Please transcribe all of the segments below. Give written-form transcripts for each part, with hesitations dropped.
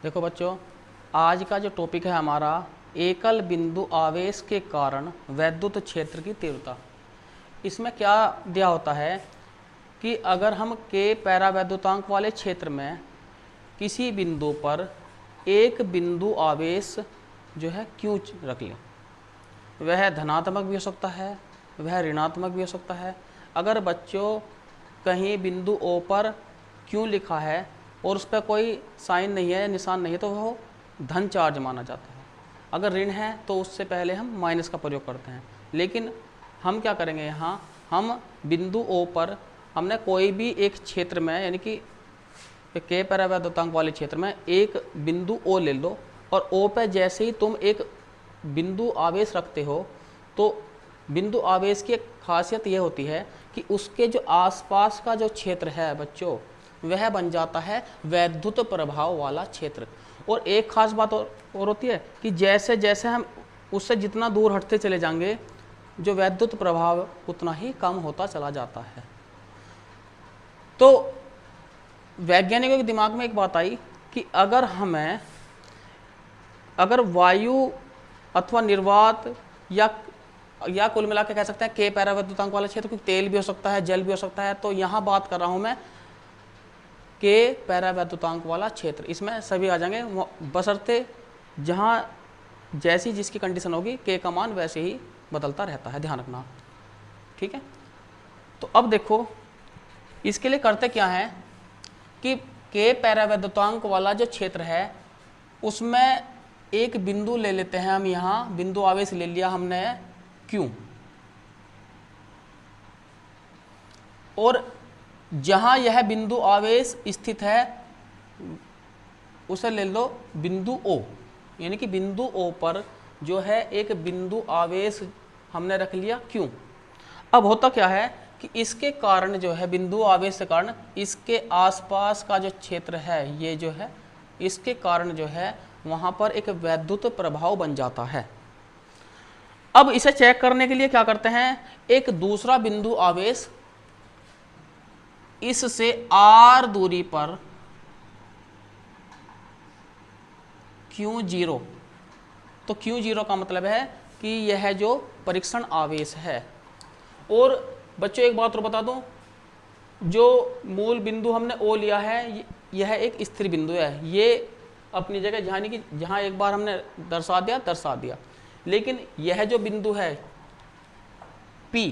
देखो बच्चों, आज का जो टॉपिक है हमारा एकल बिंदु आवेश के कारण वैद्युत क्षेत्र की तीव्रता। इसमें क्या दिया होता है कि अगर हम के पैरावैद्युतांक वाले क्षेत्र में किसी बिंदु पर एक बिंदु आवेश जो है Q रख लें, वह धनात्मक भी हो सकता है, वह ऋणात्मक भी हो सकता है। अगर बच्चों कहीं बिंदु O पर Q लिखा है और उस पर कोई साइन नहीं है, निशान नहीं है, तो वो धन चार्ज माना जाता है। अगर ऋण है तो उससे पहले हम माइनस का प्रयोग करते हैं। लेकिन हम क्या करेंगे, यहाँ हम बिंदु O पर हमने कोई भी एक क्षेत्र में, यानी कि के पैरावैद्युतांक वाले क्षेत्र में एक बिंदु O ले लो, और O पे जैसे ही तुम एक बिंदु आवेश रखते हो तो बिंदु आवेश की एक खासियत ये होती है कि उसके जो आसपास का जो क्षेत्र है बच्चों, वह बन जाता है वैद्युत प्रभाव वाला क्षेत्र। और एक खास बात और होती है कि जैसे जैसे हम उससे जितना दूर हटते चले जाएंगे, जो वैद्युत प्रभाव उतना ही कम होता चला जाता है। तो वैज्ञानिकों के दिमाग में एक बात आई कि अगर वायु अथवा निर्वात या कुल मिला के कह सकते हैं के पैरावैद्युतांक वाला क्षेत्र, क्योंकि तेल भी हो सकता है, जल भी हो सकता है, तो यहाँ बात कर रहा हूँ मैं के पैरावैद्युतांक वाला क्षेत्र। इसमें सभी आ जाएंगे, बशर्ते जहाँ जैसी जिसकी कंडीशन होगी के का मान वैसे ही बदलता रहता है, ध्यान रखना, ठीक है। तो अब देखो इसके लिए करते क्या है कि के पैरावैद्युतांक वाला जो क्षेत्र है उसमें एक बिंदु ले लेते हैं हम। यहाँ बिंदु आवेश ले लिया हमने Q, और जहाँ यह बिंदु आवेश स्थित है उसे ले लो बिंदु O, यानी कि बिंदु O पर जो है एक बिंदु आवेश हमने रख लिया Q। अब होता क्या है कि इसके कारण जो है बिंदु आवेश के कारण इसके आसपास का जो क्षेत्र है, ये जो है इसके कारण जो है वहाँ पर एक वैद्युत प्रभाव बन जाता है। अब इसे चेक करने के लिए क्या करते हैं, एक दूसरा बिंदु आवेश इससे r दूरी पर Q0, तो Q0 का मतलब है कि यह जो परीक्षण आवेश है। और बच्चों एक बात और बता दूं, जो मूल बिंदु हमने O लिया है यह एक स्थिर बिंदु है, ये अपनी जगह, यानी कि जहाँ एक बार हमने दर्शा दिया। लेकिन यह जो बिंदु है P,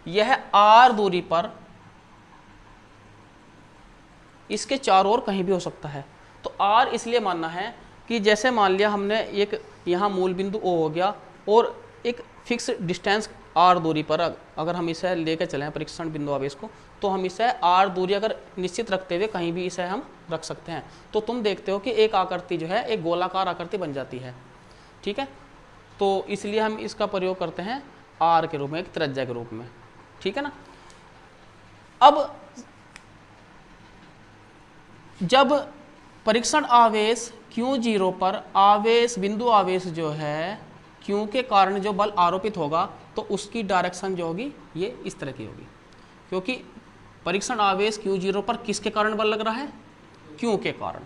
यह r दूरी पर इसके चारों ओर कहीं भी हो सकता है। तो r इसलिए मानना है कि जैसे मान लिया हमने एक यहाँ मूल बिंदु O हो गया और एक फिक्स डिस्टेंस r दूरी पर अगर हम इसे लेकर चलें परीक्षण बिंदु आवेश को, तो हम इसे r दूरी अगर निश्चित रखते हुए कहीं भी इसे हम रख सकते हैं। तो तुम देखते हो कि एक आकृति जो है एक गोलाकार आकृति बन जाती है, ठीक है। तो इसलिए हम इसका प्रयोग करते हैं r के रूप में, एक त्रिज्या के रूप में, ठीक है ना। अब जब परीक्षण आवेश Q0 पर आवेश बिंदु आवेश जो है Q के कारण जो बल आरोपित होगा, तो उसकी डायरेक्शन जो होगी ये इस तरह की होगी, क्योंकि परीक्षण आवेश Q0 पर किसके कारण बल लग रहा है, Q के कारण।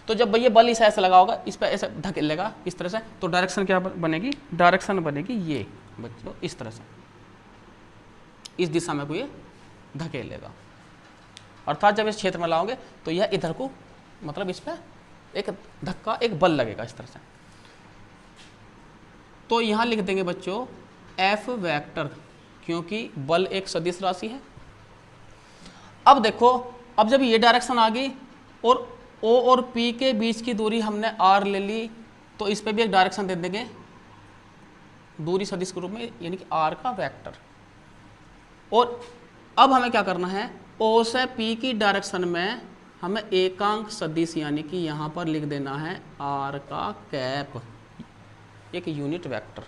तो जब ये बल इस ऐसे लगा होगा, इस पर ऐसे धकेलेगा इस तरह से, तो डायरेक्शन क्या बनेगी, डायरेक्शन बनेगी ये बच्चों इस तरह से, इस दिशा में को ये धकेलेगा। अर्थात जब इस क्षेत्र में लाओगे तो यह इधर को, मतलब इस पर एक धक्का, एक बल लगेगा इस तरह से। तो यहाँ लिख देंगे बच्चों F वेक्टर, क्योंकि बल एक सदिश राशि है। अब देखो, अब जब ये डायरेक्शन आ गई और O और P के बीच की दूरी हमने R ले ली, तो इस पे भी एक डायरेक्शन दे देंगे दूरी सदिश के रूप में, यानी कि R का वेक्टर। और अब हमें क्या करना है, O से P की डायरेक्शन में हमें एकांक सदिश, यानी कि यहाँ पर लिख देना है R का कैप, एक यूनिट वेक्टर।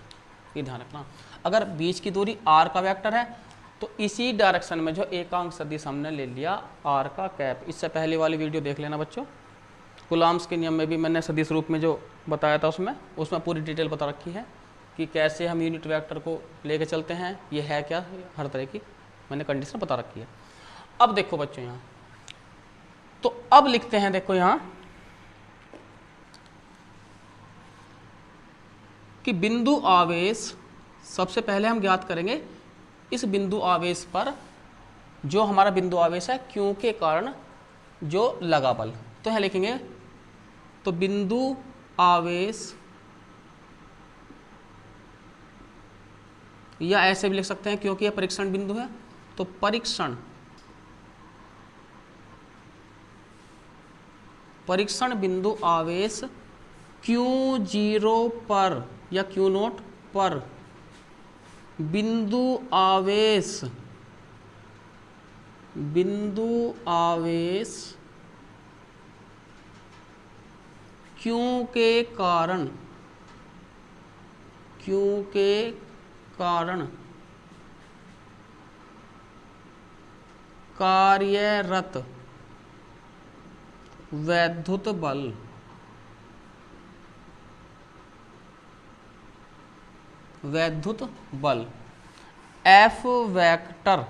ये ध्यान रखना, अगर बीच की दूरी R का वेक्टर है तो इसी डायरेक्शन में जो एकांक सदिश हमने ले लिया R का कैप। इससे पहले वाली वीडियो देख लेना बच्चों, कूलॉम्स के नियम में भी मैंने सदिश रूप में जो बताया था उसमें पूरी डिटेल बता रखी है कि कैसे हम यूनिट वेक्टर को लेके चलते हैं, ये है क्या, हर तरह की मैंने कंडीशन बता रखी है। अब देखो बच्चों यहाँ तो अब लिखते हैं, देखो यहां कि बिंदु आवेश, सबसे पहले हम ज्ञात करेंगे इस बिंदु आवेश पर जो हमारा बिंदु आवेश है Q के कारण जो लगा बल। तो यहां लिखेंगे, तो बिंदु आवेश, या ऐसे भी लिख सकते हैं क्योंकि यह परीक्षण बिंदु है, तो परीक्षण बिंदु आवेश Q0 पर या Q0 पर बिंदु आवेश Q के कारण कार्यरत वैद्युत बल F वेक्टर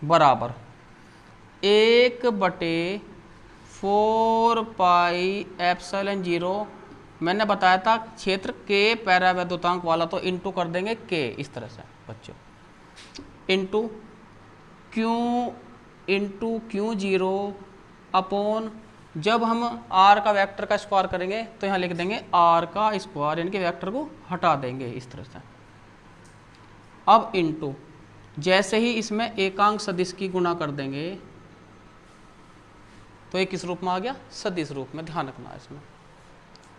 बराबर 1/4 पाई एप्सिलॉन 0, मैंने बताया था क्षेत्र के पैरावैद्युतांक वाला, तो इंटू कर देंगे के, इस तरह से बच्चों, इंटू Q0 अपॉन, जब हम r का वेक्टर का स्क्वायर करेंगे तो यहाँ लिख देंगे r का स्क्वायर, यानी कि वेक्टर को हटा देंगे इस तरह से। अब इंटू, जैसे ही इसमें एकांक सदिश की गुणा कर देंगे तो ये किस रूप में आ गया, सदिश रूप में। ध्यान रखना है इसमें,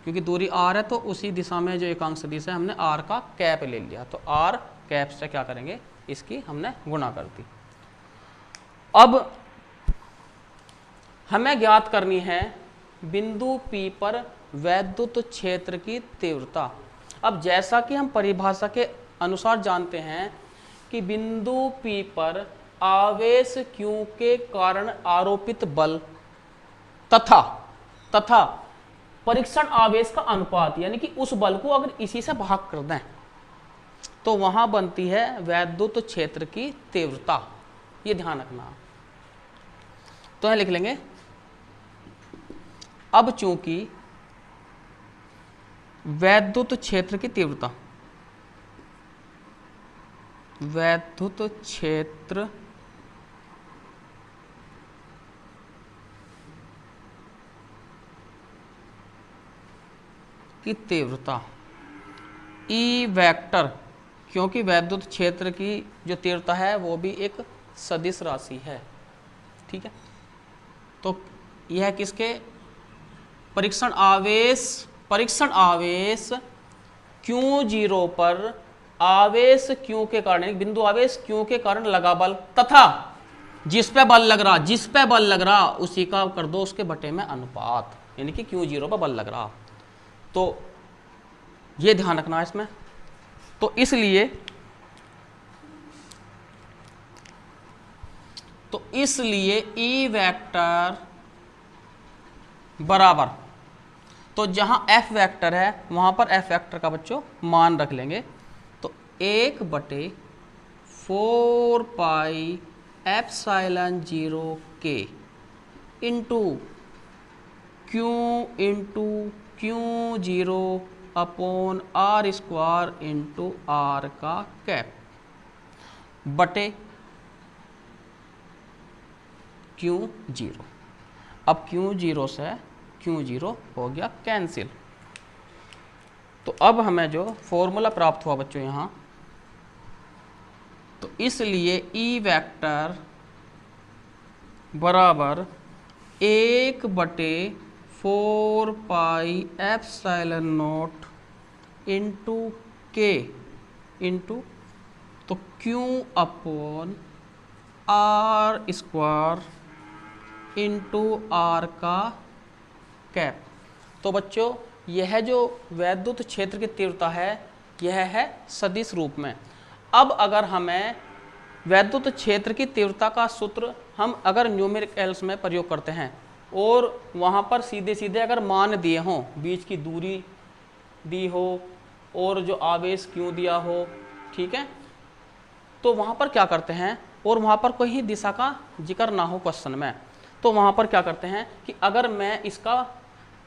क्योंकि दूरी r है तो उसी दिशा में जो एकांक सदिश है हमने r का कैप ले लिया, तो r कैप से क्या करेंगे, इसकी हमने गुणा कर दी। अब हमें ज्ञात करनी है बिंदु P पर वैद्युत क्षेत्र की तीव्रता। अब जैसा कि हम परिभाषा के अनुसार जानते हैं कि बिंदु P पर आवेश Q के कारण आरोपित बल तथा परीक्षण आवेश का अनुपात, यानी कि उस बल को अगर इसी से भाग कर दें तो वहां बनती है वैद्युत क्षेत्र की तीव्रता। ये ध्यान रखना। तो यहां लिख लेंगे, अब चूंकि वैद्युत क्षेत्र की तीव्रता, वैद्युत क्षेत्र की तीव्रता E वेक्टर, क्योंकि वैद्युत क्षेत्र की जो तीव्रता है वो भी एक सदिश राशि है, ठीक है। तो यह किसके, परीक्षण आवेश Q0 पर आवेश Q के कारण, बिंदु आवेश Q के कारण लगा बल तथा जिस पे बल लग रहा उसी का कर दो उसके बटे में अनुपात, यानी कि Q0 पर बल लग रहा। तो ये ध्यान रखना है इसमें। तो इसलिए E वेक्टर बराबर, तो जहां F वेक्टर है वहां पर F वेक्टर का बच्चों मान रख लेंगे, तो 1/4 pi epsilon 0 K into Q0 upon R square into R का कैप बटे Q0। अब Q0 से Q0 हो गया कैंसिल। तो अब हमें जो फॉर्मूला प्राप्त हुआ बच्चों यहाँ, तो इसलिए E वेक्टर बराबर 1/4 pi epsilon not into K into, तो Q upon R square into R का कैप। तो बच्चों यह जो वैद्युत क्षेत्र की तीव्रता है यह है सदिश रूप में। अब अगर हमें वैद्युत क्षेत्र की तीव्रता का सूत्र हम अगर न्यूमेरिकल्स में प्रयोग करते हैं और वहाँ पर सीधे सीधे अगर मान दिए हों, बीच की दूरी दी हो और जो आवेश क्यों दिया हो, ठीक है, तो वहाँ पर क्या करते हैं, और वहाँ पर कोई दिशा का जिक्र ना हो क्वेश्चन में, तो वहाँ पर क्या करते हैं कि अगर मैं इसका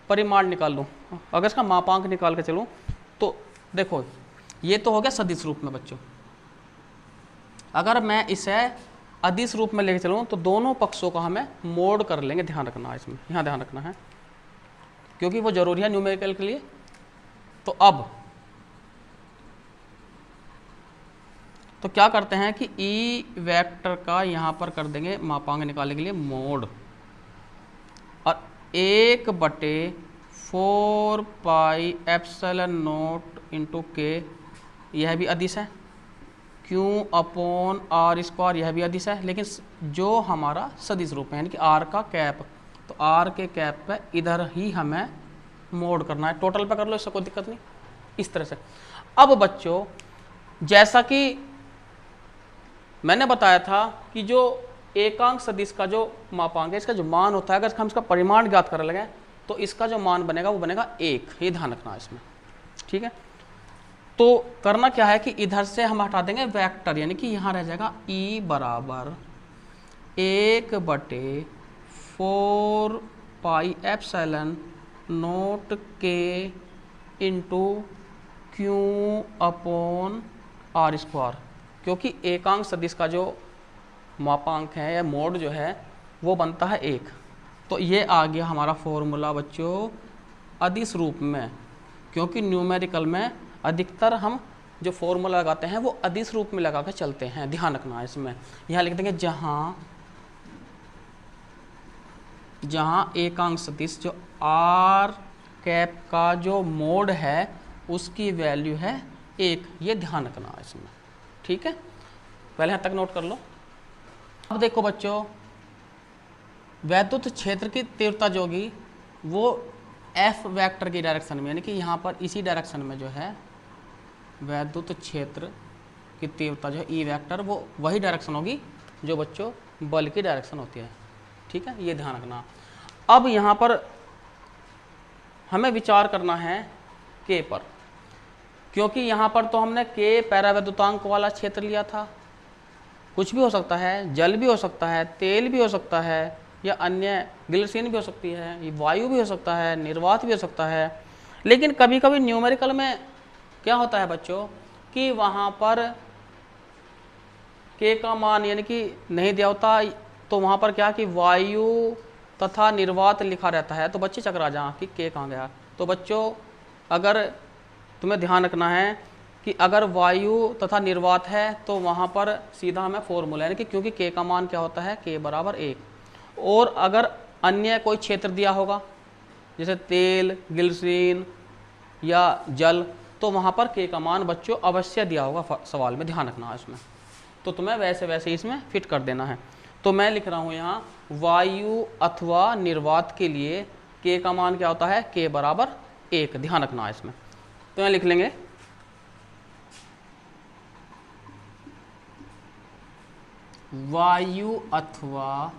परिमाण निकाल लूँ, अगर इसका मापांक निकाल के चलूँ, तो देखो ये तो हो गया सदिश रूप में बच्चों। अगर मैं इसे अदिश रूप में लेके चलूँ तो दोनों पक्षों का हमें मोड कर लेंगे, ध्यान रखना है इसमें, यहाँ ध्यान रखना है क्योंकि वो जरूरी है न्यूमेरिकल के लिए। तो अब तो क्या करते हैं कि ई वेक्टर का यहाँ पर कर देंगे मापांक निकालने के लिए मोड, और 1/4 पाई एप्सिलॉन नॉट इंटू के, यह भी अदिश है, क्यू अपॉन आर स्क्वायर, यह भी अदिश है, लेकिन जो हमारा सदिश रूप है यानी कि आर का कैप, तो आर के कैप पे इधर ही हमें मोड करना है। टोटल पे कर लो, इससे कोई दिक्कत नहीं, इस तरह से। अब बच्चों जैसा कि मैंने बताया था कि जो एकांक सदिश का जो मापांक है, इसका जो मान होता है, अगर हम इसका परिमाण ज्ञात करने लगे तो इसका जो मान बनेगा वो बनेगा 1, ये ध्यान रखना है इसमें, ठीक है। तो करना क्या है कि इधर से हम हटा देंगे वेक्टर, यानी कि यहाँ रह जाएगा E बराबर 1/4 पाई एप्सिलॉन नॉट के into Q upon R square, क्योंकि एकांक सदिश का जो मापांक है या मोड जो है वो बनता है 1। तो ये आ गया हमारा फॉर्मूला बच्चों अदिश रूप में, क्योंकि न्यूमेरिकल में अधिकतर हम जो फॉर्मूला लगाते हैं वो अदिश रूप में लगा के चलते हैं, ध्यान रखना है इसमें। यहाँ लिख देंगे जहाँ एकांक सदिश जो आर कैप का जो मोड है उसकी वैल्यू है 1, ये ध्यान रखना है इसमें, ठीक है। पहले यहाँ तक नोट कर लो। अब देखो बच्चों, वैद्युत क्षेत्र की तीव्रता जो होगी वो एफ वेक्टर की डायरेक्शन में, यानी कि यहाँ पर इसी डायरेक्शन में जो है वैद्युत क्षेत्र की तीव्रता जो है ई वेक्टर, वो वही डायरेक्शन होगी जो बच्चों बल की डायरेक्शन होती है, ठीक है, ये ध्यान रखना। अब यहाँ पर हमें विचार करना है के पर, क्योंकि यहाँ पर तो हमने के पैरावैद्युतांक वाला क्षेत्र लिया था। कुछ भी हो सकता है, जल भी हो सकता है, तेल भी हो सकता है, या अन्य ग्लिसरीन भी हो सकती है, ये वायु भी हो सकता है, निर्वात भी हो सकता है। लेकिन कभी कभी न्यूमेरिकल में क्या होता है बच्चों कि वहाँ पर के का मान यानी कि नहीं दिया होता, तो वहाँ पर क्या कि वायु तथा निर्वात लिखा रहता है, तो बच्चे चकरा जाएं कि के कहाँ गया। तो बच्चों अगर तुम्हें ध्यान रखना है कि अगर वायु तथा निर्वात है तो वहाँ पर सीधा हमें फॉर्मूला यानी कि, क्योंकि के का मान क्या होता है, के बराबर 1। और अगर अन्य कोई क्षेत्र दिया होगा जैसे तेल, ग्लिसरीन या जल, तो वहाँ पर के का मान बच्चों अवश्य दिया होगा सवाल में, ध्यान रखना है इसमें। तो तुम्हें वैसे वैसे इसमें फिट कर देना है। तो मैं लिख रहा हूँ यहाँ वायु अथवा निर्वात के लिए के का मान क्या होता है, के बराबर 1, ध्यान रखना है इसमें। तो यहाँ लिख लेंगे वायु अथवा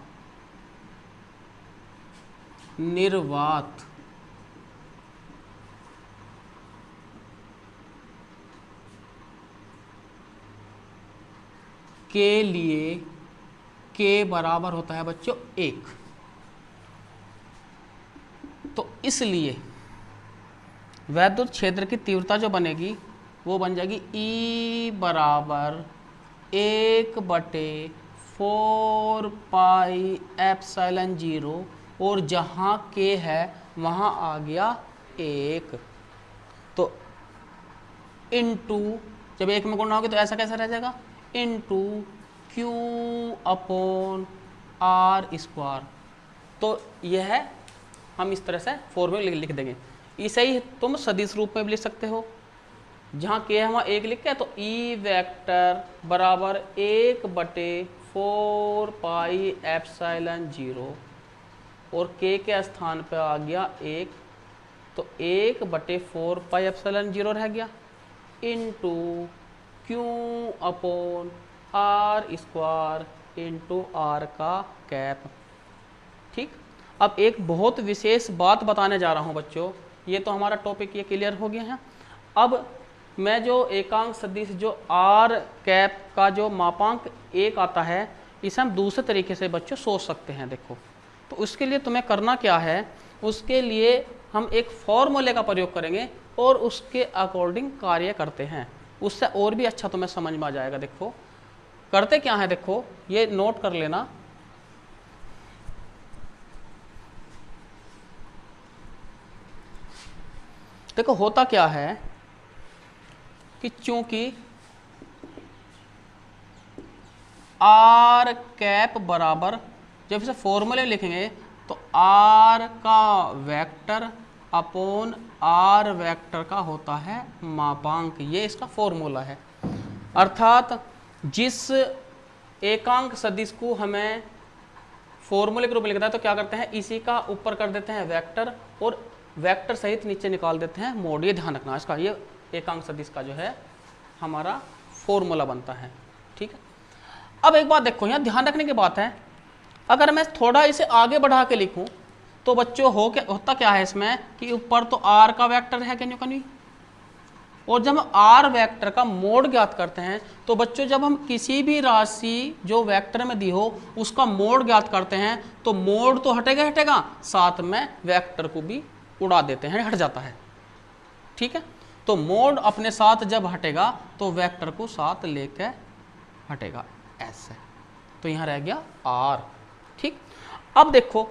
निर्वात के लिए के बराबर होता है बच्चों 1। तो इसलिए वैद्युत क्षेत्र की तीव्रता जो बनेगी वो बन जाएगी E बराबर 1/4 पाई एप्सिलॉन 0, और जहाँ के है वहाँ आ गया 1। तो इनटू, जब 1 में गुणा होगी तो ऐसा कैसा रह जाएगा, into Q upon R square. तो यह हम इस तरह से फॉर्मूला लिख देंगे। इसे ही तुम सदिश रूप में भी लिख सकते हो, जहाँ के है वहाँ 1 लिख के, तो ई वेक्टर बराबर 1/4 पाई एप्सिलॉन 0, और के स्थान पे आ गया 1, तो 1/4 पाई एप्सिलॉन 0 रह गया, into Q upon R square into R का कैप, ठीक। अब एक बहुत विशेष बात बताने जा रहा हूँ बच्चों, ये तो हमारा टॉपिक ये क्लियर हो गया है। अब मैं जो एकांक सदिश जो आर कैप का जो मापांक 1 आता है, इसे हम दूसरे तरीके से बच्चों सोच सकते हैं। देखो, तो उसके लिए तुम्हें करना क्या है, उसके लिए हम एक फॉर्मूले का प्रयोग करेंगे और उसके अकॉर्डिंग कार्य करते हैं, उससे और भी अच्छा तुम्हें समझ में आ जाएगा। देखो करते क्या है, देखो ये नोट कर लेना। देखो होता क्या है कि चूंकि आर कैप बराबर, जब इसे फॉर्मूले लिखेंगे तो आर का वेक्टर अपॉन आर वेक्टर का होता है मापांक, ये इसका फॉर्मूला है। अर्थात जिस एकांक सदिश को हमें फॉर्मूले के रूप में लिखता है तो क्या करते हैं, इसी का ऊपर कर देते हैं वेक्टर और वेक्टर सहित नीचे निकाल देते हैं मोड। ये ध्यान रखना इसका, ये एकांक सदिश का जो है हमारा फॉर्मूला बनता है। ठीक है, अब एक बात देखो, यहाँ ध्यान रखने की बात है, अगर मैं थोड़ा इसे आगे बढ़ा के लिखूं तो बच्चों होता क्या है इसमें कि ऊपर तो आर का वेक्टर है कहीं, और जब हम आर वेक्टर का मोड ज्ञात करते हैं तो बच्चों जब हम किसी भी राशि जो वेक्टर में दी हो उसका मोड ज्ञात करते हैं तो मोड तो हटेगा, साथ में वेक्टर को भी उड़ा देते हैं, हट जाता है। ठीक है, तो मोड अपने साथ जब हटेगा तो वेक्टर को साथ लेकर हटेगा ऐसे, तो यहां रह गया आर। ठीक, अब देखो,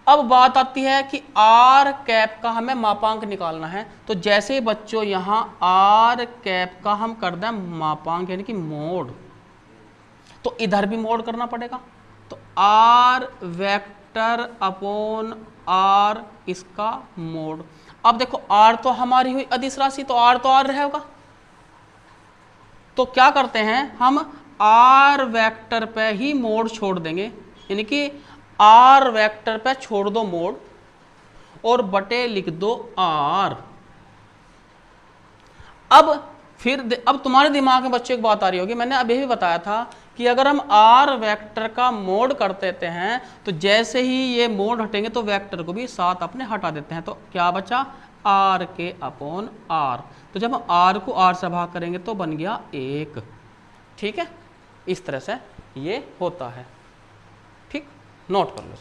अब बात आती है कि आर कैप का हमें मापांक निकालना है, तो जैसे बच्चों यहां आर कैप का हम कर दें मापांक यानी कि मोड, तो इधर भी मोड करना पड़ेगा, तो आर वेक्टर अपॉन आर इसका मोड। अब देखो आर तो हमारी हुई अदिश राशि, तो आर रहेगा, तो क्या करते हैं हम आर वेक्टर पे ही मोड छोड़ देंगे, यानी कि आर वेक्टर पे छोड़ दो मोड और बटे लिख दो आर। अब तुम्हारे दिमाग में बच्चों एक बात आ रही होगी, मैंने अभी भी बताया था कि अगर हम आर वेक्टर का मोड कर देते हैं तो जैसे ही ये मोड हटेंगे तो वेक्टर को भी साथ अपने हटा देते हैं, तो क्या बचा आर के अपॉन आर। तो जब हम आर को आर से भाग करेंगे तो बन गया 1। ठीक है, इस तरह से ये होता है। ठीक, नोट कर लो।